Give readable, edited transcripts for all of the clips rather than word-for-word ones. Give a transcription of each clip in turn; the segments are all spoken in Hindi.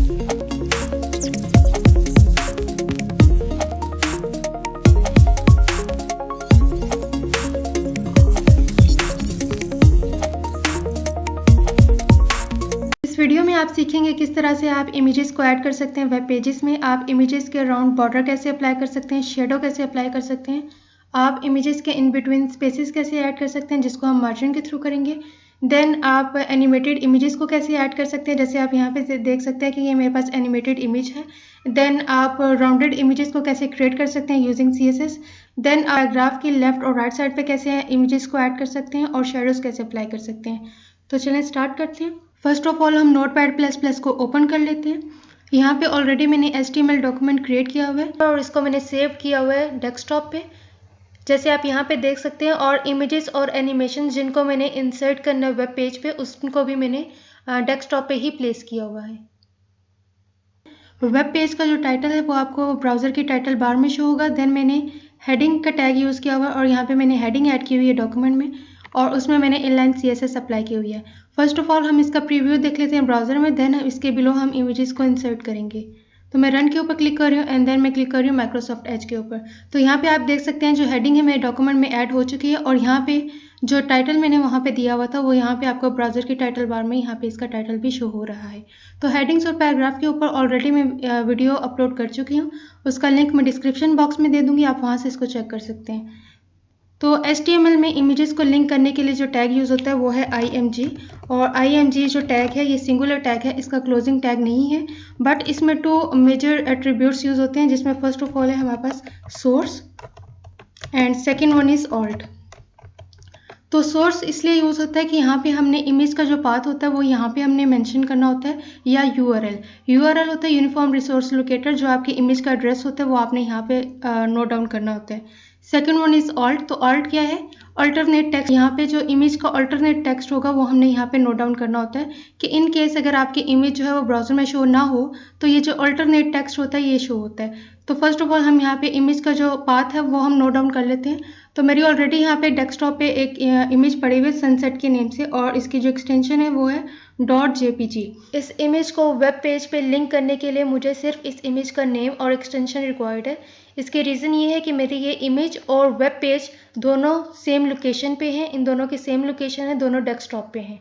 वीडियो में आप सीखेंगे किस तरह से आप इमेजेस को ऐड कर सकते हैं वेब पेजेस में। आप इमेजेस के अराउंड बॉर्डर कैसे अप्लाई कर सकते हैं, शेडो कैसे अप्लाई कर सकते हैं, आप इमेजेस के इन बिटवीन स्पेसेस कैसे ऐड कर सकते हैं जिसको हम मार्जिन के थ्रू करेंगे। देन आप एनिमेटेड इमेजेस को कैसे ऐड कर सकते हैं, जैसे आप यहाँ पे देख सकते हैं कि ये मेरे पास एनिमेटेड इमेज है। देन आप राउंडेड इमेजेस को कैसे क्रिएट कर सकते हैं यूजिंग CSS। देन ग्राफ की लेफ्ट और राइट साइड पे कैसे इमेजेस को ऐड कर सकते हैं और शेडोज कैसे अप्लाई कर सकते हैं। तो चलें स्टार्ट करते हैं। फर्स्ट ऑफ ऑल हम Notepad++ को ओपन कर लेते हैं। यहाँ पे ऑलरेडी मैंने HTML डॉक्यूमेंट क्रिएट किया हुआ है और इसको मैंने सेव किया हुआ है डेस्कटॉप पे, जैसे आप यहाँ पे देख सकते हैं। और इमेजेस और एनिमेशन जिनको मैंने इंसर्ट करना है वेब पेज पे, उसको भी मैंने डेस्कटॉप पे ही प्लेस किया हुआ है। वेब पेज का जो टाइटल है वो आपको ब्राउज़र की टाइटल बार में शो होगा। देन मैंने हेडिंग का टैग यूज़ किया हुआ है और यहाँ पे मैंने हेडिंग ऐड की हुई है डॉक्यूमेंट में, और उसमें मैंने इनलाइन CSS अप्लाई की हुई है। फर्स्ट ऑफ ऑल हम इसका प्रीव्यू देख लेते हैं ब्राउज़र में, देन इसके बिलो हम इमेजेस को इंसर्ट करेंगे। तो मैं रन के ऊपर क्लिक कर रही हूँ एंड देन मैं क्लिक कर रही हूँ माइक्रोसॉफ्ट एज के ऊपर। तो यहाँ पे आप देख सकते हैं जो हेडिंग है मेरे डॉक्यूमेंट में ऐड हो चुकी है, और यहाँ पे जो टाइटल मैंने वहाँ पे दिया हुआ था वो यहाँ पे आपको ब्राउज़र की टाइटल बार में यहाँ पे इसका टाइटल भी शो हो रहा है। तो हेडिंग्स और पैराग्राफ के ऊपर ऑलरेडी मैं वीडियो अपलोड कर चुकी हूँ, उसका लिंक मैं डिस्क्रिप्शन बॉक्स में दे दूँगी, आप वहाँ से इसको चेक कर सकते हैं। तो HTML में इमेजेस को लिंक करने के लिए जो टैग यूज़ होता है वो है IMG, और IMG जो टैग है ये सिंगुलर टैग है, इसका क्लोजिंग टैग नहीं है। बट इसमें 2 मेजर एट्रीब्यूट्स यूज़ होते हैं, जिसमें फर्स्ट ऑफ ऑल है हमारे पास source and second one is alt. तो सोर्स इसलिए यूज़ होता है कि यहाँ पे हमने इमेज का जो पाथ होता है वो यहाँ पे हमने मेंशन करना होता है, या URL होता है यूनिफॉर्म रिसोर्स लोकेटर, जो आपकी इमेज का एड्रेस होता है वो आपने यहाँ पे नोट डाउन करना होता है। Second one is alt. तो ऑल्ट क्या है, अल्टरनेट टेक्स्ट। यहाँ पे जो इमेज का अल्टरनेट टेक्स्ट होगा वो हमने यहाँ पे नोट डाउन करना होता है कि इन केस अगर आपकी इमेज जो है वो ब्राउज़र में शो ना हो तो ये जो अल्टरनेट टेक्स्ट होता है ये शो होता है। तो फर्स्ट ऑफ ऑल हम यहाँ पे इमेज का जो पाथ है वो हम नोट डाउन कर लेते हैं। तो मेरी ऑलरेडी यहाँ पे डेस्कटॉप पे एक इमेज पड़ी हुई है सनसेट के नेम से, और इसकी जो एक्सटेंशन है वो है .jpg। इस इमेज को वेब पेज पे लिंक करने के लिए मुझे सिर्फ इस इमेज का नेम और एक्सटेंशन रिक्वायर्ड है। इसके रीज़न ये है कि मेरी ये इमेज और वेब पेज दोनों सेम लोकेशन पे हैं, इन दोनों की सेम लोकेशन है, दोनों डेस्कटॉप पे हैं।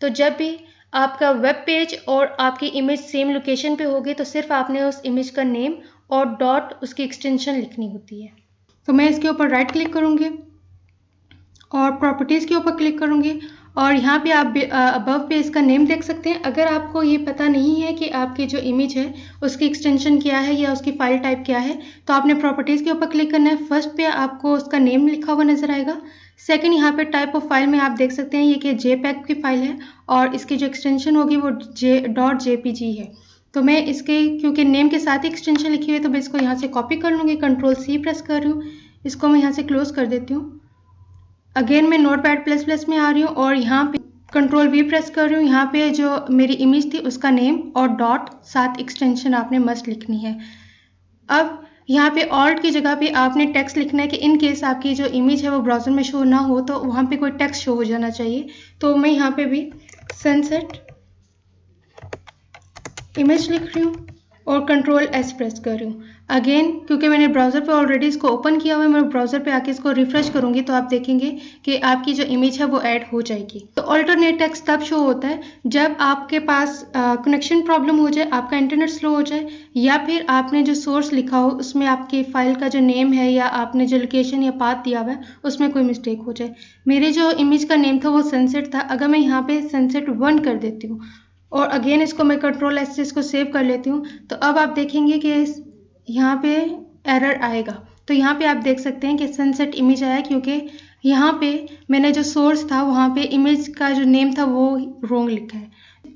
तो जब भी आपका वेब पेज और आपकी इमेज सेम लोकेशन पे होगी तो सिर्फ आपने उस इमेज का नेम और डॉट उसकी एक्सटेंशन लिखनी होती है। तो मैं इसके ऊपर राइट क्लिक करूँगी और प्रॉपर्टीज़ के ऊपर क्लिक करूँगी, और यहाँ पे आप अबव पे इसका नेम देख सकते हैं। अगर आपको ये पता नहीं है कि आपकी जो इमेज है उसकी एक्सटेंशन क्या है या उसकी फाइल टाइप क्या है, तो आपने प्रॉपर्टीज़ के ऊपर क्लिक करना है। फर्स्ट पे आपको उसका नेम लिखा हुआ नजर आएगा। सेकंड यहाँ पे टाइप ऑफ फाइल में आप देख सकते हैं ये कि JPEG की फाइल है, और इसकी जो एक्सटेंशन होगी वो .jpg है। तो मैं इसके क्योंकि नेम के साथ ही एक्सटेंशन लिखी हुई है तो मैं इसको यहाँ से कॉपी कर लूँगी, Ctrl+C प्रेस कर रही हूँ, इसको मैं यहाँ से क्लोज कर देती हूँ। अगेन मैं Notepad++ में आ रही हूँ और यहाँ पे Ctrl+V प्रेस कर रही हूँ। यहाँ पे जो मेरी इमेज थी उसका नेम और डॉट साथ एक्सटेंशन आपने मस्ट लिखनी है। अब यहाँ पे ऑल्ट की जगह पे आपने टेक्स्ट लिखना है कि इन केस आपकी जो इमेज है वो ब्राउज़र में शो ना हो तो वहाँ पे कोई टेक्स्ट शो हो जाना चाहिए। तो मैं यहाँ पे भी सनसेट इमेज लिख रही हूँ और Ctrl+S प्रेस कर रही हूँ। अगेन क्योंकि मैंने ब्राउज़र पे ऑलरेडी इसको ओपन किया हुआ है, मैं ब्राउज़र पे आके इसको रिफ्रेश करूँगी तो आप देखेंगे कि आपकी जो इमेज है वो ऐड हो जाएगी। तो अल्टरनेट टेक्स्ट तब शो होता है जब आपके पास कनेक्शन प्रॉब्लम हो जाए, आपका इंटरनेट स्लो हो जाए, या फिर आपने जो सोर्स लिखा हो उसमें आपकी फाइल का जो नेम है या आपने जो लोकेशन या पाथ दिया हुआ है उसमें कोई मिस्टेक हो जाए। मेरे जो इमेज का नेम था वो सनसेट था। अगर मैं यहाँ पे सनसेट 1 कर देती हूँ और अगेन इसको मैं Ctrl+S से इसको सेव कर लेती हूँ, तो अब आप देखेंगे कि यहाँ पे एरर आएगा। तो यहाँ पे आप देख सकते हैं कि सनसेट इमेज आया क्योंकि यहाँ पे मैंने जो सोर्स था वहाँ पे इमेज का जो नेम था वो रॉन्ग लिखा है।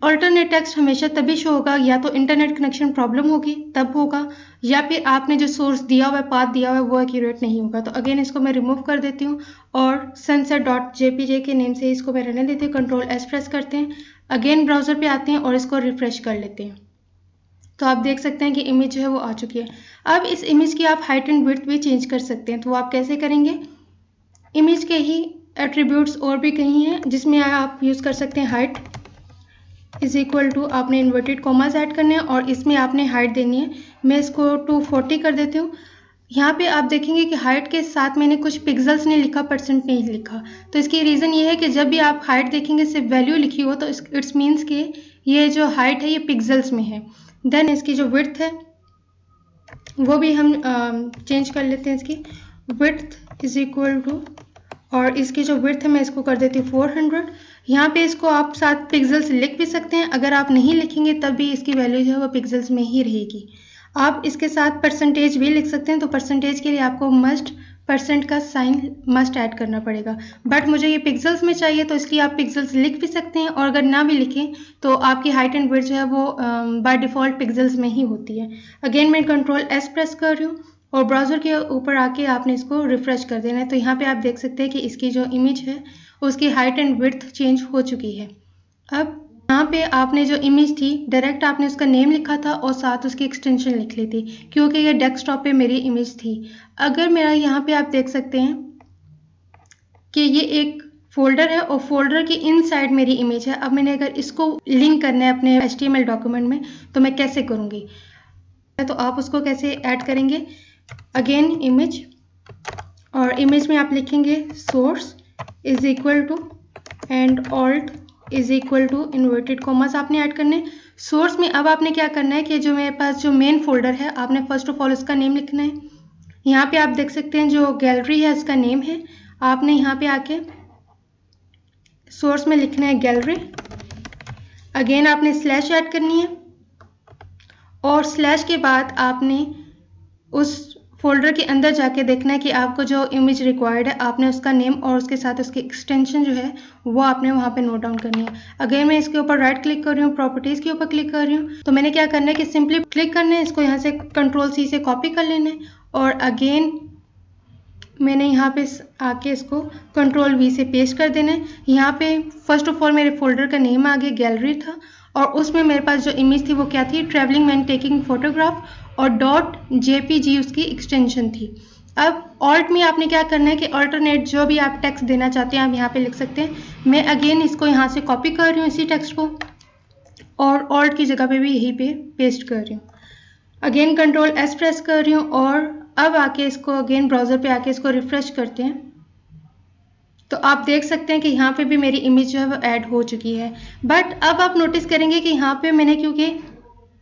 अल्टरनेट टेक्स्ट हमेशा तभी शो होगा या तो इंटरनेट कनेक्शन प्रॉब्लम होगी तब होगा, या फिर आपने जो सोर्स दिया हुआ है, पाथ दिया हुआ है वो एक्यूरेट नहीं होगा। तो अगेन इसको मैं रिमूव कर देती हूँ और sunset.jpg के नेम से इसको मैं रहने देती हूँ। Ctrl+S प्रेस करते हैं, अगेन ब्राउज़र पे आते हैं और इसको रिफ्रेश कर लेते हैं। तो आप देख सकते हैं कि इमेज जो है वो आ चुकी है। अब इस इमेज की आप हाइट एंड विड्थ भी चेंज कर सकते हैं। तो आप कैसे करेंगे, इमेज के ही एट्रीब्यूट्स और भी कहीं हैं जिसमें आप यूज़ कर सकते हैं हाइट इज इक्वल टू आपने इन्वर्टेड कॉमास ऐड करने हैं और इसमें आपने हाइट देनी है। मैं इसको 240 कर देती हूँ। यहाँ पे आप देखेंगे कि हाइट के साथ मैंने कुछ पिक्सल्स नहीं लिखा, परसेंट नहीं लिखा। तो इसकी रीज़न ये है कि जब भी आप हाइट देखेंगे सिर्फ वैल्यू लिखी हो तो इट्स मीन्स कि ये जो हाइट है ये पिक्सल्स में है। देन इसकी जो विड्थ है वो भी हम चेंज कर लेते हैं। इसकी विड्थ इज इक्वल टू, और इसकी जो विड्थ है मैं इसको कर देती हूँ 400। यहाँ पे इसको आप साथ पिक्सल्स लिख भी सकते हैं, अगर आप नहीं लिखेंगे तब भी इसकी वैल्यू जो है वो पिक्सल्स में ही रहेगी। आप इसके साथ परसेंटेज भी लिख सकते हैं, तो परसेंटेज के लिए आपको परसेंट का साइन मस्ट ऐड करना पड़ेगा। बट मुझे ये पिक्सल्स में चाहिए तो इसलिए आप पिक्सल्स लिख भी सकते हैं, और अगर ना भी लिखें तो आपकी हाइट एंड विड्थ जो है वो बाय डिफ़ॉल्ट पिक्सल्स में ही होती है। अगेन मैं Ctrl+S प्रेस कर रही हूँ और ब्राउज़र के ऊपर आके आपने इसको रिफ़्रेश कर देना है। तो यहाँ पे आप देख सकते हैं कि इसकी जो इमेज है उसकी हाइट एंड विड्थ चेंज हो चुकी है। अब यहाँ पे आपने जो इमेज थी डायरेक्ट आपने उसका नेम लिखा था और साथ उसकी एक्सटेंशन लिख ली थी, क्योंकि ये डेस्कटॉप पे मेरी इमेज थी। अगर मेरा यहाँ पे आप देख सकते हैं कि ये एक फोल्डर है और फोल्डर की इनसाइड मेरी इमेज है। अब मैंने अगर इसको लिंक करना है अपने HTML डॉक्यूमेंट में तो मैं कैसे करूँगी, तो आप उसको कैसे ऐड करेंगे। अगेन इमेज, और इमेज में आप लिखेंगे source is equal to and alt is equal to inverted commas आपने ऐड करने। सोर्स में अब आपने क्या करना है कि जो मेरे पास जो मेन फोल्डर है आपने फर्स्ट ऑफ ऑल उसका नेम लिखना है। यहाँ पे आप देख सकते हैं जो गैलरी है उसका नेम है, आपने यहाँ पे आके सोर्स में लिखना है गैलरी। अगेन आपने स्लैश ऐड करनी है और स्लैश के बाद आपने उस फोल्डर के अंदर जाके देखना है कि आपको जो इमेज रिक्वायर्ड है आपने उसका नेम और उसके साथ उसकी एक्सटेंशन जो है वो आपने वहाँ पे नोट डाउन करनी है। अगर मैं इसके ऊपर राइट क्लिक कर रही हूँ, प्रॉपर्टीज़ के ऊपर क्लिक कर रही हूँ, तो मैंने क्या करना है कि सिंपली क्लिक करना है, इसको यहाँ से Ctrl+C से कॉपी कर लेना है और अगेन मैंने यहाँ पे आके इसको Ctrl+V से पेस्ट कर देना है। यहाँ पे फर्स्ट ऑफ ऑल मेरे फोल्डर का नेम आगे गैलरी था और उसमें मेरे पास जो इमेज थी वो क्या थी, ट्रैवलिंग मैन टेकिंग फोटोग्राफ, और .jpg उसकी एक्सटेंशन थी। अब ऑल्ट में आपने क्या करना है कि अल्टरनेट जो भी आप टेक्स्ट देना चाहते हैं आप यहाँ पे लिख सकते हैं। मैं अगेन इसको यहाँ से कॉपी कर रही हूँ इसी टेक्स्ट को और ऑल्ट की जगह पे भी यहीं पे पेस्ट कर रही हूँ। अगेन Ctrl+S प्रेस कर रही हूँ और अब आके इसको अगेन ब्राउज़र पे आके इसको रिफ्रेश करते हैं तो आप देख सकते हैं कि यहाँ पे भी मेरी इमेज जो है वो ऐड हो चुकी है। बट अब आप नोटिस करेंगे कि यहाँ पे मैंने क्योंकि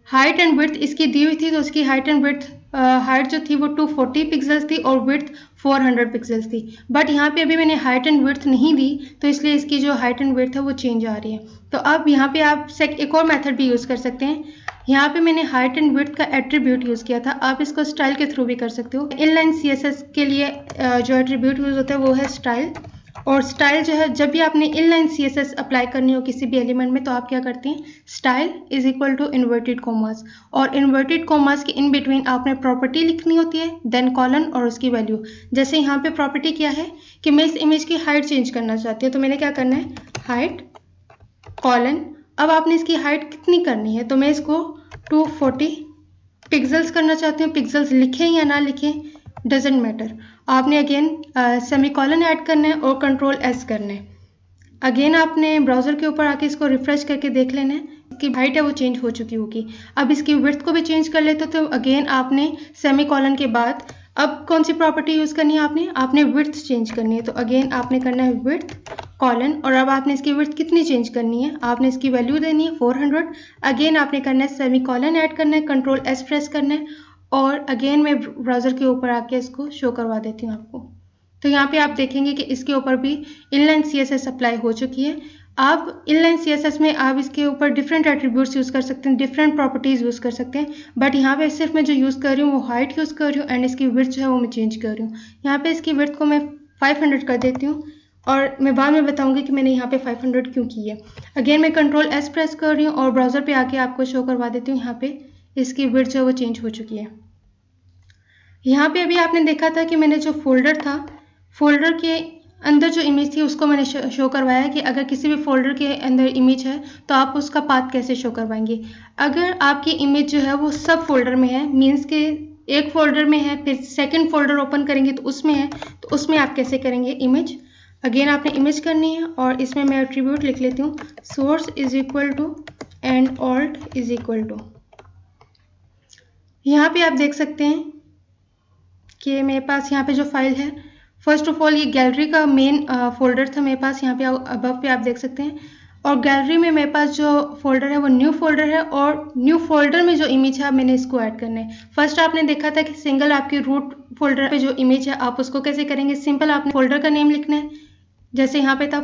हाइट एंड विड्थ इसकी दी हुई थी तो उसकी हाइट एंड विड्थ हाइट जो थी वो 240 पिक्सल्स थी और विड्थ 400 पिक्सल्स थी। बट यहाँ पे अभी मैंने हाइट एंड विड्थ नहीं दी तो इसलिए इसकी जो हाइट एंड विड्थ है वो चेंज आ रही है। तो अब यहाँ पे आप एक और मेथड भी यूज़ कर सकते हैं। यहाँ पे मैंने हाइट एंड विड्थ का एट्रीब्यूट यूज़ किया था, आप इसको स्टाइल के थ्रू भी कर सकते हो। इनलाइन CSS के लिए जो एट्रीब्यूट यूज़ होता है वो है स्टाइल, और स्टाइल जो है जब भी आपने इनलाइन CSS अप्लाई करनी हो किसी भी एलिमेंट में तो आप क्या करते हैं, style is equal to inverted commas, और इन्वर्टेड कॉमास के इन बिटवीन आपने प्रॉपर्टी लिखनी होती है, देन कॉलन और उसकी वैल्यू। जैसे यहाँ पे प्रॉपर्टी क्या है कि मैं इस इमेज की हाइट चेंज करना चाहती हूँ तो मैंने क्या करना है, हाइट कॉलन। अब आपने इसकी हाइट कितनी करनी है तो मैं इसको 240 पिक्सल्स करना चाहती हूँ। पिक्सल्स लिखें या ना लिखें डजेंट मैटर, आपने अगेन सेमीकोलन ऐड करना है और Ctrl+S करना है। अगेन आपने ब्राउज़र के ऊपर आके इसको रिफ्रेश करके देख लेना है, इसकी हाइट है वो चेंज हो चुकी होगी। अब इसकी विड्थ को भी चेंज कर लेते तो अगेन आपने सेमीकोलन के बाद अब कौन सी प्रॉपर्टी यूज़ करनी है, आपने विड्थ चेंज करनी है। तो अगेन आपने करना है विड्थ कॉलन, और अब आपने इसकी विड्थ कितनी चेंज करनी है, आपने इसकी वैल्यू देनी है 400। अगेन आपने करना है सेमीकोलन ऐड करना है, Ctrl+S प्रेस करना है, और अगेन मैं ब्राउज़र के ऊपर आके इसको शो करवा देती हूँ आपको। तो यहाँ पे आप देखेंगे कि इसके ऊपर भी इनलाइन CSS अप्लाई हो चुकी है। आप इनलाइन CSS में आप इसके ऊपर डिफरेंट एट्रीब्यूट्स यूज़ कर सकते हैं, डिफरेंट प्रॉपर्टीज़ यूज़ कर सकते हैं, बट यहाँ पे सिर्फ मैं जो यूज़ कर रही हूँ वो हाइट यूज़ कर रही हूँ एंड इसकी विड्थ जो है वो मैं चेंज कर रही हूँ। यहाँ पे इसकी विड्थ को मैं 500 कर देती हूँ और मैं बाद में बताऊँगी कि मैंने यहाँ पे 500 क्यों की है। अगेन मैं Ctrl+S प्रेस कर रही हूँ और ब्राउज़र पर आके आपको शो करवा देती हूँ। यहाँ पे इसकी विड्थ जो है वो चेंज हो चुकी है। यहाँ पे अभी आपने देखा था कि मैंने जो फोल्डर था, फोल्डर के अंदर जो इमेज थी उसको मैंने शो करवाया कि अगर किसी भी फोल्डर के अंदर इमेज है तो आप उसका पाथ कैसे शो करवाएंगे। अगर आपकी इमेज जो है वो सब फोल्डर में है, मीन्स के एक फोल्डर में है, फिर सेकंड फोल्डर ओपन करेंगे तो उसमें है, तो उसमें आप कैसे करेंगे इमेज। अगेन आपने इमेज करनी है और इसमें मैं एट्रीब्यूट लिख लेती हूँ, source is equal to and alt is equal to. यहाँ पे आप देख सकते हैं कि मेरे पास यहाँ पे जो फाइल है, फर्स्ट ऑफ ऑल ये गैलरी का मेन फोल्डर था मेरे पास, यहाँ पे अबव पे आप देख सकते हैं। और गैलरी में मेरे पास जो फोल्डर है वो न्यू फोल्डर है, और न्यू फोल्डर में जो इमेज है मैंने इसको ऐड करना है। फर्स्ट आपने देखा था कि सिंगल आपकी रूट फोल्डर पे जो इमेज है आप उसको कैसे करेंगे, सिंपल आपने फोल्डर का नेम लिखना है, जैसे यहाँ पे था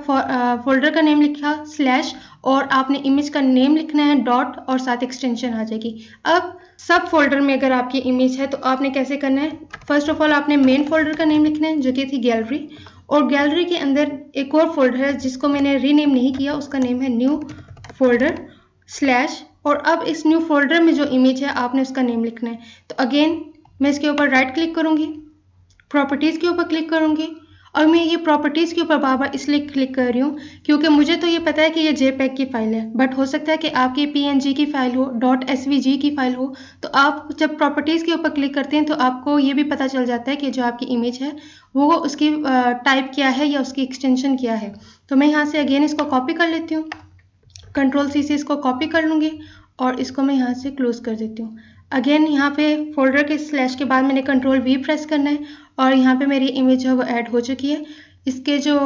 फोल्डर का नेम लिखा स्लैश और आपने इमेज का नेम लिखना है डॉट और साथ एक्सटेंशन आ जाएगी। अब सब फोल्डर में अगर आपकी इमेज है तो आपने कैसे करना है, फर्स्ट ऑफ ऑल आपने मेन फोल्डर का नेम लिखना है जो कि थी गैलरी, और गैलरी के अंदर एक और फोल्डर है जिसको मैंने रीनेम नहीं किया, उसका नेम है न्यू फोल्डर स्लैश, और अब इस न्यू फोल्डर में जो इमेज है आपने उसका नेम लिखना है। तो अगेन मैं इसके ऊपर राइट क्लिक करूंगी, प्रॉपर्टीज़ के ऊपर क्लिक करूंगी, और मैं ये प्रॉपर्टीज़ के ऊपर बार बार इसलिए क्लिक कर रही हूँ क्योंकि मुझे तो ये पता है कि ये JPEG की फाइल है, बट हो सकता है कि आपकी PNG की फाइल हो, .svg की फाइल हो, तो आप जब प्रॉपर्टीज़ के ऊपर क्लिक करते हैं तो आपको ये भी पता चल जाता है कि जो आपकी इमेज है वो उसकी टाइप क्या है या उसकी एक्सटेंशन क्या है। तो मैं यहाँ से अगेन इसको कॉपी कर लेती हूँ, Ctrl+C से इसको कॉपी कर लूँगी और इसको मैं यहाँ से क्लोज कर देती हूँ। अगेन यहाँ पे फोल्डर के स्लैश के बाद मैंने Ctrl+V प्रेस करना है और यहाँ पे मेरी इमेज है वो ऐड हो चुकी है। इसके जो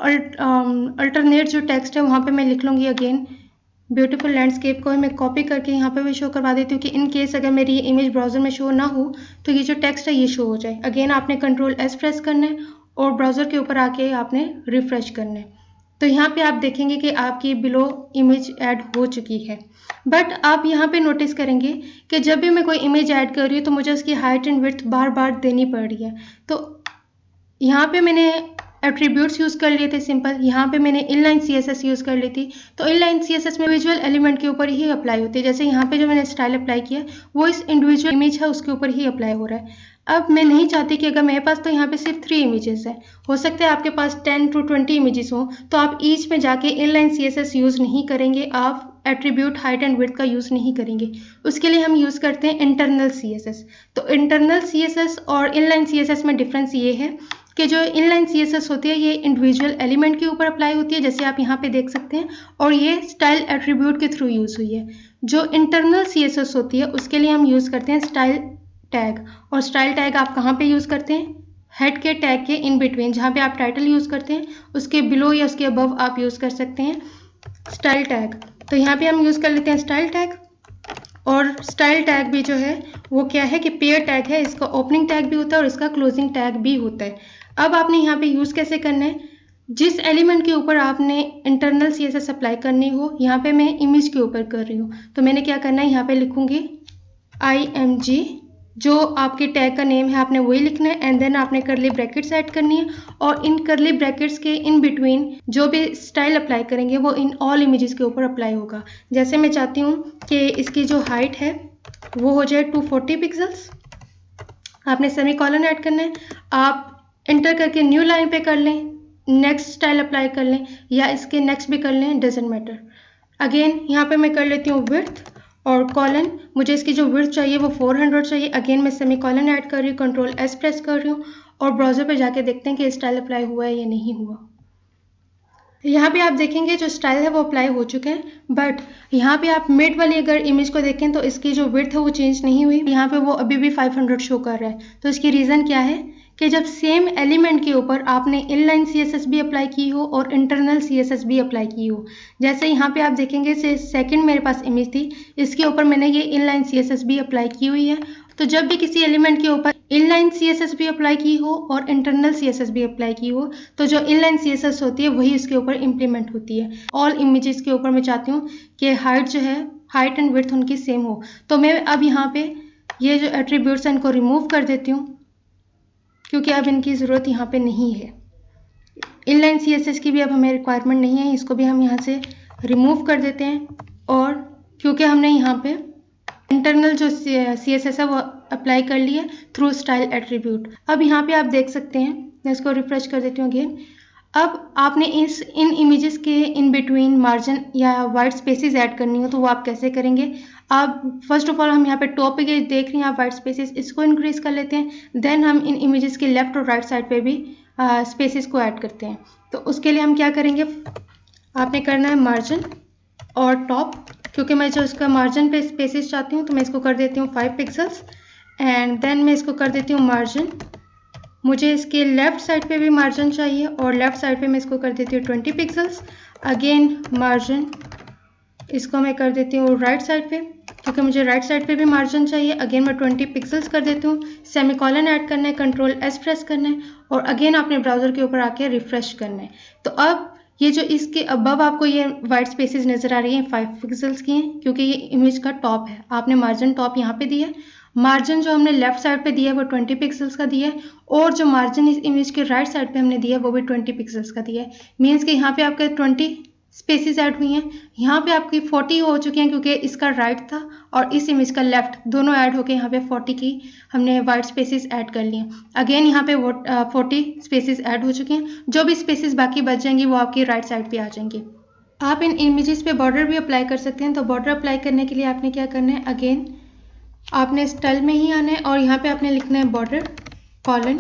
अल्टरनेट जो टेक्स्ट है वहाँ पे मैं लिख लूँगी अगेन ब्यूटीफुल लैंडस्केप को मैं कॉपी करके यहाँ पे भी शो करवा देती हूँ कि इन केस अगर मेरी ये इमेज ब्राउज़र में शो ना हो तो ये जो टेक्स्ट है ये शो हो जाए। अगेन आपने Ctrl+S प्रेस करना है और ब्राउज़र के ऊपर आके आपने रिफ्रेश करना है। तो यहाँ पे आप देखेंगे कि आपकी बिलो इमेज ऐड हो चुकी है। बट आप यहाँ पे नोटिस करेंगे कि जब भी मैं कोई इमेज ऐड कर रही हूँ तो मुझे उसकी हाइट एंड विड्थ बार बार देनी पड़ रही है। तो यहाँ पे मैंने एट्रीब्यूट्स यूज़ कर लिए थे सिंपल, यहाँ पे मैंने इनलाइन CSS यूज़ कर ली थी। तो इनलाइन CSS में विजुअल एलिमेंट के ऊपर ही अप्लाई होती है, जैसे यहाँ पे जो मैंने स्टाइल अप्लाई किया वो इस इंडिविजुअल इमेज है उसके ऊपर ही अप्लाई हो रहा है। अब मैं नहीं चाहती कि अगर मेरे पास तो यहाँ पे सिर्फ 3 इमेजेस है, हो सकता है आपके पास 10 to 20 इमेजेस हो, तो आप ईच में जाके इनलाइन CSS यूज़ नहीं करेंगे, आप एट्रीब्यूट हाइट एंड विड्थ का यूज़ नहीं करेंगे। उसके लिए हम यूज़ करते हैं इंटरनल CSS। तो इंटरनल CSS और इनलाइन CSS में डिफरेंस ये है कि जो इनलाइन CSS होती है ये इंडिविजुअल एलिमेंट के ऊपर अप्लाई होती है, जैसे आप यहाँ पे देख सकते हैं, और ये स्टाइल एट्रीब्यूट के थ्रू यूज़ हुई है। जो इंटरनल CSS होती है उसके लिए हम यूज़ करते हैं स्टाइल टैग, और स्टाइल टैग आप कहाँ पे यूज़ करते हैं, हेड के टैग के इन बिटवीन, जहाँ पे आप टाइटल यूज़ करते हैं उसके बिलो या उसके अबव आप यूज़ कर सकते हैं स्टाइल टैग। तो यहाँ पे हम यूज़ कर लेते हैं स्टाइल टैग, और स्टाइल टैग भी जो है वो क्या है कि पेयर टैग है, इसका ओपनिंग टैग भी होता है और इसका क्लोजिंग टैग भी होता है। अब आपने यहाँ पे यूज़ कैसे करना है, जिस एलिमेंट के ऊपर आपने इंटरनल CSS अप्लाई करनी हो, यहाँ पे मैं इमेज के ऊपर कर रही हूँ, तो मैंने क्या करना है यहाँ पे लिखूँगी IMG, जो आपके टैग का नेम है आपने वही लिखना है, एंड देन आपने करली ब्रैकेट्स ऐड करनी है, और इन करली ब्रैकेट्स के इन बिटवीन जो भी स्टाइल अप्लाई करेंगे वो इन ऑल इमेजेस के ऊपर अप्लाई होगा। जैसे मैं चाहती हूँ कि इसकी जो हाइट है वो हो जाए 240 पिक्सल्स, आपने सेमीकोलन ऐड करना है, आप एंटर करके न्यू लाइन पे कर लें, नेक्स्ट स्टाइल अप्लाई कर लें या इसके नेक्स्ट भी कर लें, डजेंट मैटर। अगेन यहाँ पे मैं कर लेती हूँ विड्थ और कॉलन, मुझे इसकी जो विड्थ चाहिए वो 400 चाहिए। अगेन मैं सेमीकोलन ऐड कर रही हूँ, Ctrl+S प्रेस कर रही हूँ और ब्राउज़र पे जाके देखते हैं कि स्टाइल अप्लाई हुआ है या नहीं हुआ। यहाँ पे आप देखेंगे जो स्टाइल है वो अप्लाई हो चुके हैं, बट यहाँ पे आप मिड वाली अगर इमेज को देखें तो इसकी जो विड्थ है वो चेंज नहीं हुई, यहाँ पे वो अभी भी 500 शो कर रहा है। तो इसकी रीज़न क्या है कि जब सेम एलिमेंट के ऊपर आपने इनलाइन CSS भी अप्लाई की हो और इंटरनल CSS भी अप्लाई की हो, जैसे यहाँ पे आप देखेंगे से सेकंड मेरे पास इमेज थी, इसके ऊपर मैंने ये इनलाइन CSS भी अप्लाई की हुई है। तो जब भी किसी एलिमेंट के ऊपर इनलाइन CSS भी अप्लाई की हो और इंटरनल CSS भी अप्लाई की हो, तो जो इनलाइन CSS होती है वही इसके ऊपर इम्प्लीमेंट होती है। ऑल इमेजेस के ऊपर मैं चाहती हूँ कि हाइट जो है, हाइट एंड विड्थ उनकी सेम हो, तो मैं अब यहाँ पे ये जो एट्रीब्यूट्स हैं इनको रिमूव कर देती हूँ क्योंकि अब इनकी ज़रूरत यहाँ पे नहीं है। इनलाइन CSS की भी अब हमें रिक्वायरमेंट नहीं है, इसको भी हम यहाँ से रिमूव कर देते हैं, और क्योंकि हमने यहाँ पे इंटरनल जो CSS है वो अप्लाई कर लिया थ्रू स्टाइल एट्रीब्यूट। अब यहाँ पे आप देख सकते हैं, मैं इसको रिफ्रेश कर देती हूँ अगेन। अब आपने इन इमेजेस के इन बिटवीन मार्जिन या वाइट स्पेसेस ऐड करनी हो तो वो आप कैसे करेंगे। आप फर्स्ट ऑफ ऑल हम यहाँ पे टॉप पे देख रहे हैं आप वाइट स्पेसेस, इसको इंक्रीज कर लेते हैं, देन हम इन इमेजेस के लेफ्ट और राइट साइड पे भी स्पेसेस को ऐड करते हैं। तो उसके लिए हम क्या करेंगे, आपने करना है मार्जिन और टॉप, क्योंकि मैं जो इसका मार्जिन पे स्पेसेस चाहती हूँ तो मैं इसको कर देती हूँ 5 पिक्सल्स एंड देन मैं इसको कर देती हूँ मार्जिन। मुझे इसके लेफ़्ट साइड पे भी मार्जिन चाहिए और लेफ़्ट साइड पे मैं इसको कर देती हूँ 20 पिक्सल्स। अगेन मार्जिन, इसको मैं कर देती हूँ राइट साइड पे, क्योंकि मुझे राइट साइड पे भी मार्जिन चाहिए। अगेन मैं 20 पिक्सल्स कर देती हूँ। सेमीकोलन ऐड करना है, कंट्रोल एस प्रेस करना है और अगेन आपने ब्राउज़र के ऊपर आके रिफ्रेश करना है। तो अब ये जो इसके अबव आपको ये वाइट स्पेसेस नज़र आ रही हैं 5 पिक्सल्स की हैं, क्योंकि ये इमेज का टॉप है। आपने मार्जिन टॉप यहाँ पे दिया है, मार्जिन जो हमने लेफ्ट साइड पे दिया है वो 20 पिक्सल्स का दिया है और जो मार्जिन इस इमेज के राइट साइड पे हमने दिया है वो भी 20 पिक्सल्स का दिया है। मीन्स कि यहाँ पे आपके 20 स्पेसेस ऐड हुई हैं, यहाँ पे आपकी 40 हो चुकी हैं क्योंकि इसका राइट था और इस इमेज का लेफ्ट, दोनों ऐड होके यहाँ पे 40 की हमने वाइट स्पेसेस ऐड कर ली हैं। अगेन यहाँ पे 40 स्पेसेस ऐड हो चुके हैं। जो भी स्पेसेस बाकी बच जाएंगी वो आपकी राइट साइड पे आ जाएंगी। आप इन इमेजेस पे बॉर्डर भी अप्लाई कर सकते हैं। तो बॉर्डर अप्लाई करने के लिए आपने क्या करना है, अगेन आपने स्टाइल में ही आना है और यहाँ पे आपने लिखना है बॉर्डर कॉलन।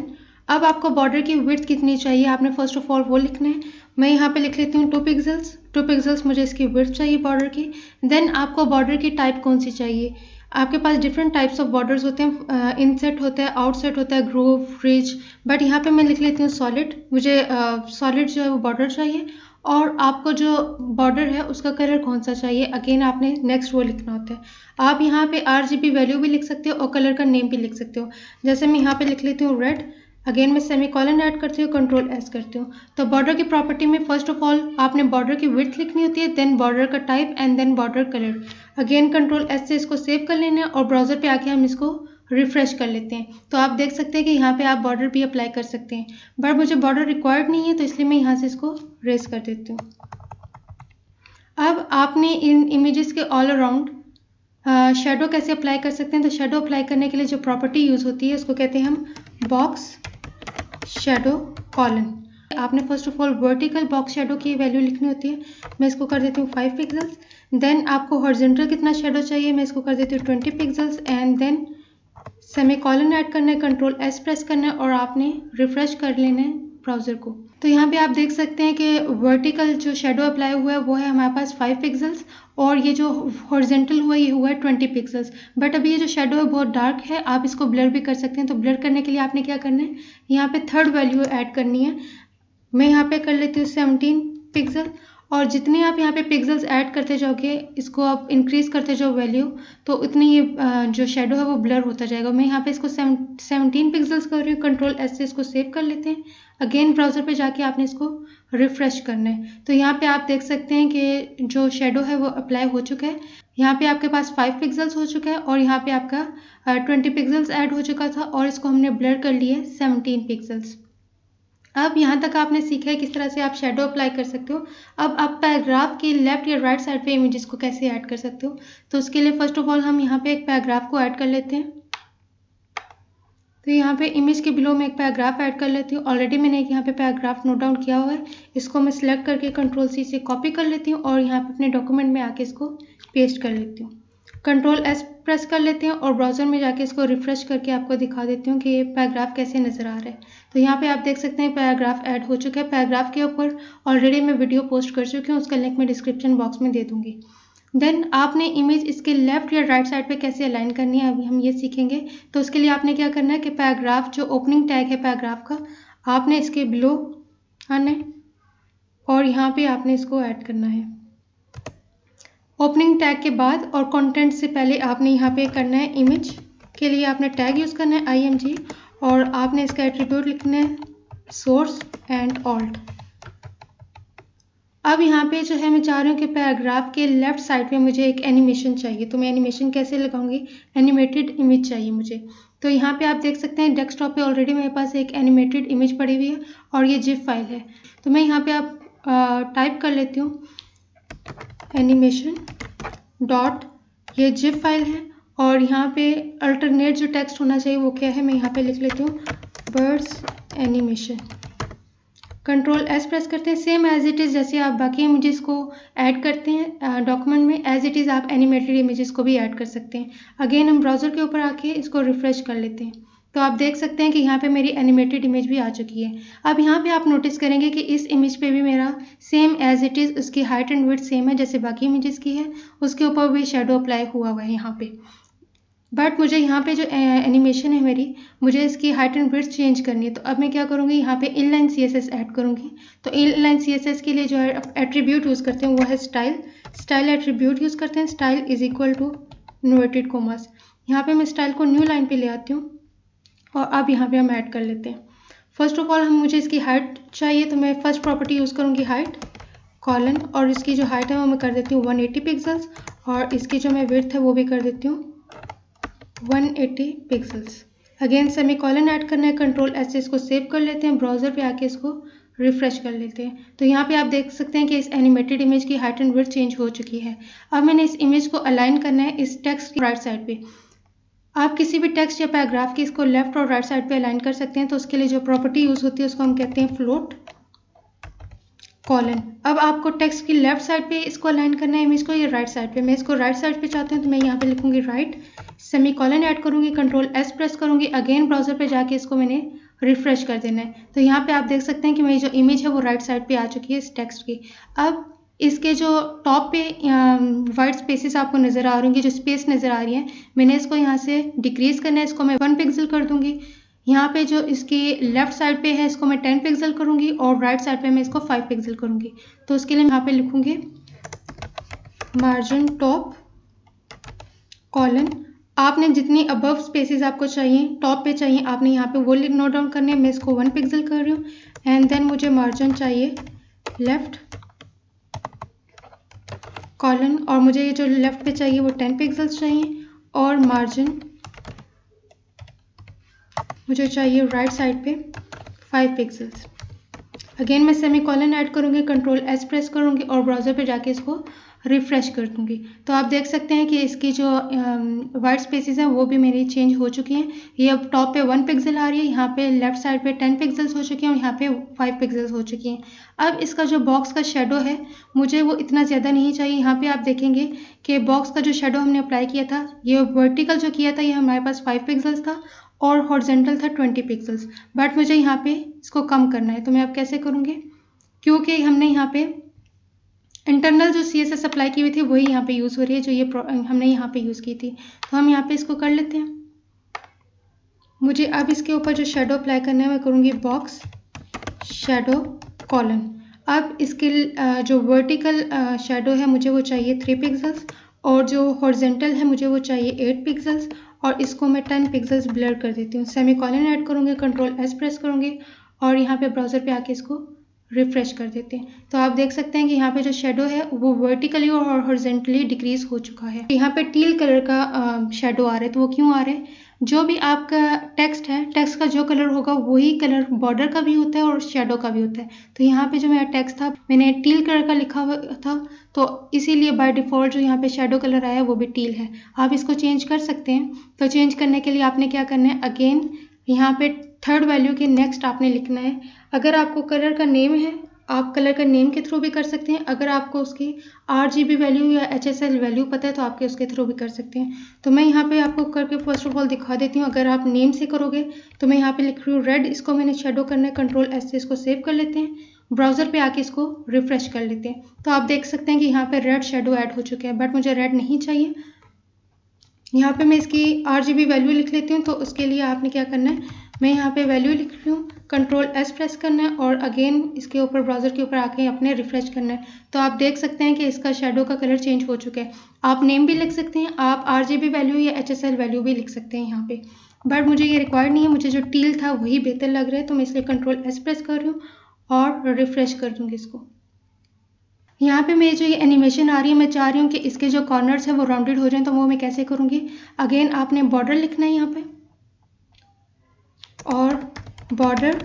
अब आपको बॉर्डर की विड्थ कितनी चाहिए, आपने फर्स्ट ऑफ ऑल वो लिखना है। मैं यहाँ पे लिख लेती हूँ 2 पिक्सल्स। 2 पिक्सल्स मुझे इसकी विड्थ चाहिए बॉर्डर की। देन आपको बॉर्डर की टाइप कौन सी चाहिए, आपके पास डिफरेंट टाइप्स ऑफ बॉर्डर्स होते हैं, इनसेट होता है, आउटसेट होता है, ग्रूव, रिज, बट यहाँ पे मैं लिख लेती हूँ सॉलिड। मुझे सॉलिड जो है वो बॉर्डर चाहिए और आपको जो बॉर्डर है उसका कलर कौन सा चाहिए, अगेन आपने नेक्स्ट वो लिखना होता है। आप यहाँ पे RGB वैल्यू भी लिख सकते हो और कलर का नेम भी लिख सकते हो। जैसे मैं यहाँ पे लिख लेती हूँ रेड, अगेन मैं सेमीकोलन ऐड करती हूँ, कंट्रोल एस करती हूँ। तो बॉर्डर की प्रॉपर्टी में फर्स्ट ऑफ ऑल आपने बॉर्डर की विड्थ लिखनी होती है, देन बॉर्डर का type and then border colour. Again control S से इसको सेव कर लेना है और ब्राउजर पे आके हम इसको रिफ्रेश कर लेते हैं। तो आप देख सकते हैं कि यहाँ पे आप बॉर्डर भी अप्लाई कर सकते हैं, बट मुझे बॉर्डर रिक्वायर्ड नहीं है तो इसलिए मैं यहाँ से इसको रेस कर देती हूँ। अब आपने इन इमेजेस के ऑल अराउंड शेडो कैसे अप्लाई कर सकते हैं। तो शेडो अप्लाई करने के लिए जो प्रॉपर्टी यूज़ होती है उसको कहते हैं हम बॉक्स शेडो कॉलन। आपने first of all vertical box shadow की वैल्यू लिखनी होती है। मैं इसको कर देती हूँ 5 पिक्सल्स। देन आपको हॉरिजॉन्टल कितना शेडो चाहिए, मैं इसको कर देती हूँ 20 pixels and then semicolon add करना है, कंट्रोल एस प्रेस करना है और आपने रिफ्रेश कर लेना है ब्राउज़र को। तो यहाँ पे आप देख सकते हैं कि वर्टिकल जो शेडो अप्लाई हुआ है वो है हमारे पास 5 पिक्सल्स और ये जो हॉरिजॉन्टल हुआ है ये हुआ है 20 पिक्सल्स। बट अभी ये जो शेडो है बहुत डार्क है, आप इसको ब्लर भी कर सकते हैं। तो ब्लर करने के लिए आपने क्या करना है, यहाँ पे थर्ड वैल्यू ऐड करनी है। मैं यहाँ पे कर लेती हूँ 17 पिक्सल और जितने आप यहाँ पे पिक्सल्स ऐड करते जाओगे, इसको आप इंक्रीज करते जाओ वैल्यू, तो उतनी ये जो शेडो है वो ब्लर होता जाएगा। मैं यहाँ पे इसको 17 पिक्सल्स कर रही हूँ, कंट्रोल एस से इसको सेव कर लेते हैं। अगेन ब्राउज़र पे जाके आपने इसको रिफ्रेश करना है। तो यहाँ पे आप देख सकते हैं कि जो शेडो है वो अप्लाई हो चुका है। यहाँ पे आपके पास 5 पिक्सल्स हो चुका है और यहाँ पे आपका 20 पिक्सल्स ऐड हो चुका था और इसको हमने ब्लर कर लिया 17 पिक्सल्स। अब यहाँ तक आपने सीखा है किस तरह से आप शेडो अप्लाई कर सकते हो। अब आप पैराग्राफ की लेफ्ट या राइट साइड पे इमेजेस को कैसे ऐड कर सकते हो। तो उसके लिए फर्स्ट ऑफ ऑल हम यहाँ पे एक पैराग्राफ को ऐड कर लेते हैं। तो यहाँ पे इमेज के बिलो में एक पैराग्राफ ऐड कर लेती हूँ। ऑलरेडी मैंने एक यहाँ पे पैराग्राफ नोट डाउन किया हुआ है, इसको मैं सिलेक्ट करके कंट्रोल C से कॉपी कर लेती हूँ और यहाँ पे अपने डॉक्यूमेंट में आके इसको पेस्ट कर लेती हूँ। कंट्रोल S प्रेस कर लेते हैं और ब्राउज़र में जाके इसको रिफ्रेश करके आपको दिखा देती हूँ कि ये पैराग्राफ कैसे नज़र आ रहा है। तो यहाँ पे आप देख सकते हैं पैराग्राफ ऐड हो चुका है। पैराग्राफ के ऊपर ऑलरेडी मैं वीडियो पोस्ट कर चुकी हूँ, उसका लिंक मैं डिस्क्रिप्शन बॉक्स में दे दूँगी। देन आपने इमेज इसके लेफ्ट या राइट साइड पे कैसे अलाइन करनी है अभी हम ये सीखेंगे। तो उसके लिए आपने क्या करना है कि पैराग्राफ जो ओपनिंग टैग है पैराग्राफ का, आपने इसके बिलो आना है और यहाँ पे आपने इसको ऐड करना है। ओपनिंग टैग के बाद और कंटेंट से पहले आपने यहाँ पे करना है, इमेज के लिए आपने टैग यूज़ करना है IMG और आपने इसका एट्रीब्यूट लिखना है सोर्स एंड ऑल्ट। अब यहाँ पे जो है मैं चाह रही हूँ कि पैराग्राफ के लेफ्ट साइड पे मुझे एक एनिमेशन चाहिए। तो मैं एनिमेशन कैसे लगाऊंगी, एनिमेटेड इमेज चाहिए मुझे। तो यहाँ पे आप देख सकते हैं डेस्कटॉप पे ऑलरेडी मेरे पास एक एनिमेटेड इमेज पड़ी हुई है और ये जिप फाइल है। तो मैं यहाँ पे आप टाइप कर लेती हूँ एनिमेशन डॉट, ये जिप फाइल है और यहाँ पे अल्टरनेट जो टेक्स्ट होना चाहिए वो क्या है, मैं यहाँ पे लिख लेती हूँ birds animation. Control S press करते हैं, सेम एज इट इज़ जैसे आप बाकी इमेजेस को ऐड करते हैं डॉक्यूमेंट में, एज इट इज़ आप एनिमेटेड इमेजेस को भी ऐड कर सकते हैं। अगेन हम ब्राउज़र के ऊपर आके इसको रिफ्रेश कर लेते हैं। तो आप देख सकते हैं कि यहाँ पे मेरी एनिमेटेड इमेज भी आ चुकी है। अब यहाँ पे आप नोटिस करेंगे कि इस इमेज पे भी मेरा सेम एज इट इज़ उसकी हाइट एंड विड्थ सेम है जैसे बाकी इमेजेस की है, उसके ऊपर भी शेडो अप्लाई हुआ हुआ है यहाँ पे। बट मुझे यहाँ पे जो एनिमेशन है मेरी, मुझे इसकी हाइट एंड विड्थ चेंज करनी है। तो अब मैं क्या करूँगी, यहाँ पे इनलाइन CSS ऐड करूँगी। तो इनलाइन CSS के लिए जो है एट्रीब्यूट यूज़ करते हैं वो है स्टाइल एट्रीब्यूट यूज़ करते हैं। Style is equal to inverted commas. यहाँ पे मैं स्टाइल को न्यू लाइन पे ले आती हूँ और अब यहाँ पे हम ऐड कर लेते हैं। फर्स्ट ऑफ ऑल मुझे इसकी हाइट चाहिए, तो मैं फर्स्ट प्रॉपर्टी यूज़ करूँगी हाइट कॉलन, और इसकी जो हाइट है वो मैं कर देती हूँ 180 पिक्सल्स, और इसकी जो मैं विड्थ है वो भी कर देती हूँ 180 pixels. Again semi colon add करना है, कंट्रोल S से इसको सेव कर लेते हैं, ब्राउज़र पे आके इसको रिफ्रेश कर लेते हैं। तो यहाँ पे आप देख सकते हैं कि इस एनिमेटेड इमेज की हाइट एंड विड्थ चेंज हो चुकी है। अब मैंने इस इमेज को अलाइन करना है इस टेक्स्ट की राइट साइड पे। आप किसी भी टेक्स्ट या पैराग्राफ की इसको लेफ्ट और राइट साइड पे अलाइन कर सकते हैं। तो उसके लिए जो प्रॉपर्टी यूज़ होती है उसको हम कहते हैं फ्लोट कॉलन। अब आपको टेक्स्ट की लेफ्ट साइड पे इसको अलाइन करना है इमेज को, या राइट साइड पे। मैं इसको राइट साइड पे चाहती हूँ, तो मैं यहाँ पे लिखूंगी राइट, सेमी कॉलन ऐड करूंगी, कंट्रोल S प्रेस करूंगी, अगेन ब्राउजर पे जाके इसको मैंने रिफ्रेश कर देना है। तो यहाँ पे आप देख सकते हैं कि मेरी जो इमेज है वो राइट साइड पे आ चुकी है इस टेक्स्ट की। अब इसके जो टॉप पे वाइट स्पेसेस आपको नज़र आ रही होंगी, जो स्पेस नज़र आ रही है, मैंने इसको यहाँ से डिक्रीज करना है, इसको मैं 1 पिक्सल कर दूंगी। यहाँ पे जो इसकी लेफ्ट साइड पे है इसको मैं 10 पिक्सल करूँगी, और राइट साइड पे मैं इसको 5 पिक्सल करूँगी। तो उसके लिए मैं यहाँ पे लिखूँगी मार्जिन टॉप कॉलन। आपने जितनी अबव स्पेसेस आपको चाहिए, टॉप पे चाहिए, आपने यहाँ पे वो नोट डाउन करने हैं। मैं इसको 1 पिक्सल कर रही हूँ, एंड देन मुझे मार्जिन चाहिए लेफ्ट कॉलन, और मुझे ये जो लेफ्ट पे चाहिए वो 10 पिक्सल्स चाहिए, और मार्जिन मुझे चाहिए राइट साइड पे 5 पिक्सल्स। अगेन मैं सेमी कॉलन ऐड करूँगी, कंट्रोल S प्रेस करूँगी, और ब्राउज़र पे जाके इसको रिफ्रेश कर दूँगी। तो आप देख सकते हैं कि इसकी जो वाइट स्पेसेस हैं वो भी मेरी चेंज हो चुकी हैं। ये अब टॉप पे 1 पिक्सल आ रही है, यहाँ पे लेफ्ट साइड पे 10 पिक्सल्स हो चुकी हैं, और यहाँ पे 5 पिक्सल्स हो चुकी हैं। अब इसका जो बॉक्स का शेडो है मुझे वो इतना ज़्यादा नहीं चाहिए। यहाँ पे आप देखेंगे कि बॉक्स का जो शेडो हमने अप्लाई किया था, ये वर्टिकल जो किया था ये हमारे पास 5 पिक्सल्स था, और हॉरिजॉन्टल था 20 पिक्सल्स। बट मुझे यहाँ पे इसको कम करना है। तो मैं अब कैसे करूँगी, क्योंकि हमने यहाँ पे इंटरनल जो CSS अप्लाई की हुई थी वही यहाँ पे यूज़ हो रही है, जो ये हमने यहाँ पे यूज़ की थी। तो हम यहाँ पे इसको कर लेते हैं। मुझे अब इसके ऊपर जो शेडो अप्लाई करना है मैं करूँगी बॉक्स शेडो कॉलन। अब इसके जो वर्टिकल शेडो है मुझे वो चाहिए 3 पिक्सल्स, और जो हॉरिजॉन्टल है मुझे वो चाहिए 8 पिक्सल्स, और इसको मैं 10 पिक्सल्स ब्लर कर देती हूँ। सेमी कॉलन ऐड करूँगी, कंट्रोल S प्रेस करूँगी, और यहाँ पे ब्राउज़र पे आके इसको रिफ्रेश कर देते हैं। तो आप देख सकते हैं कि यहाँ पे जो शेडो है वो वर्टिकली और हॉरिजॉन्टली डिक्रीज हो चुका है। यहाँ पे टील कलर का शेडो आ रहा है। तो वो क्यों आ रहा है, जो भी आपका टेक्स्ट है, टेक्स्ट का जो कलर होगा वही कलर बॉर्डर का भी होता है और शेडो का भी होता है। तो यहाँ पे जो मेरा टेक्स्ट था मैंने टील कलर का लिखा हुआ था, तो इसीलिए बाय डिफ़ॉल्ट जो यहाँ पे शेडो कलर आया वो भी टील है। आप इसको चेंज कर सकते हैं। तो चेंज करने के लिए आपने क्या करना है, अगेन यहाँ पे थर्ड वैल्यू के नेक्स्ट आपने लिखना है। अगर आपको कलर का नेम है, आप कलर का नेम के थ्रू भी कर सकते हैं। अगर आपको उसकी RGB वैल्यू या HSL वैल्यू पता है तो आपके उसके थ्रू भी कर सकते हैं। तो मैं यहाँ पे आपको करके फर्स्ट ऑफ ऑल दिखा देती हूँ। अगर आप नेम से करोगे तो मैं यहाँ पे लिख रही हूँ रेड, इसको मैंने शेडो करना है, कंट्रोल S से इसको सेव कर लेते हैं, ब्राउज़र पे आके इसको रिफ्रेश कर लेते हैं। तो आप देख सकते हैं कि यहाँ पे रेड शेडो ऐड हो चुके हैं, बट मुझे रेड नहीं चाहिए। यहाँ पे मैं इसकी RGB वैल्यू लिख लेती हूँ। तो उसके लिए आपने क्या करना है, मैं यहाँ पे वैल्यू लिख रही हूँ, कंट्रोल S प्रेस करना है, और अगेन इसके ऊपर ब्राउज़र के ऊपर आके अपने रिफ्रेश करना है। तो आप देख सकते हैं कि इसका शेडो का कलर चेंज हो चुका है। आप नेम भी लिख सकते हैं, आप RGB वैल्यू या HSL वैल्यू भी लिख सकते हैं यहाँ पे, बट मुझे ये रिक्वायर्ड नहीं है। मुझे जो टील था वही बेहतर लग रहा है, तो मैं इसलिए कंट्रोल S प्रेस कर रही हूँ और रिफ्रेश कर दूँगी इसको। यहाँ पे मेरी जो ये एनिमेशन आ रही है, मैं चाह रही हूँ कि इसके जो कॉर्नर्स हैं वो राउंडेड हो जाएं। तो वो मैं कैसे करूँगी, अगेन आपने बॉर्डर लिखना है यहाँ पे, और बॉर्डर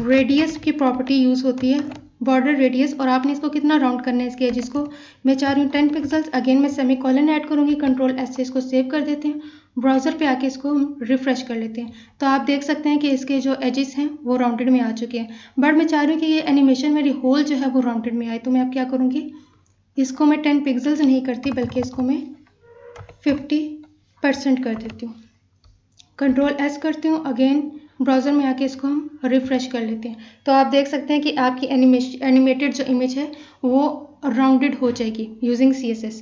रेडियस की प्रॉपर्टी यूज़ होती है, बॉर्डर रेडियस, और आपने इसको कितना राउंड करना है इसके एजेस को। मैं चाह रही हूँ 10 पिक्सल्स। अगेन मैं सेमी कॉलन ऐड करूँगी, कंट्रोल S से इसको सेव कर देते हैं, ब्राउज़र पे आके इसको रिफ्रेश कर लेते हैं। तो आप देख सकते हैं कि इसके जो एजेस हैं वो राउंडेड में आ चुके हैं, बट मैं चाह रही हूँ कि ये एनिमेशन मेरी होल जो है वो राउंडेड में आए। तो मैं अब क्या करूँगी, इसको मैं 10 पिक्सल्स नहीं करती बल्कि इसको मैं 50% कर देती हूँ। कंट्रोल एस करती हूँ, अगेन ब्राउज़र में आके इसको हम रिफ़्रेश कर लेते हैं। तो आप देख सकते हैं कि आपकी एनिमेटेड जो इमेज है वो राउंडेड हो जाएगी यूजिंग CSS।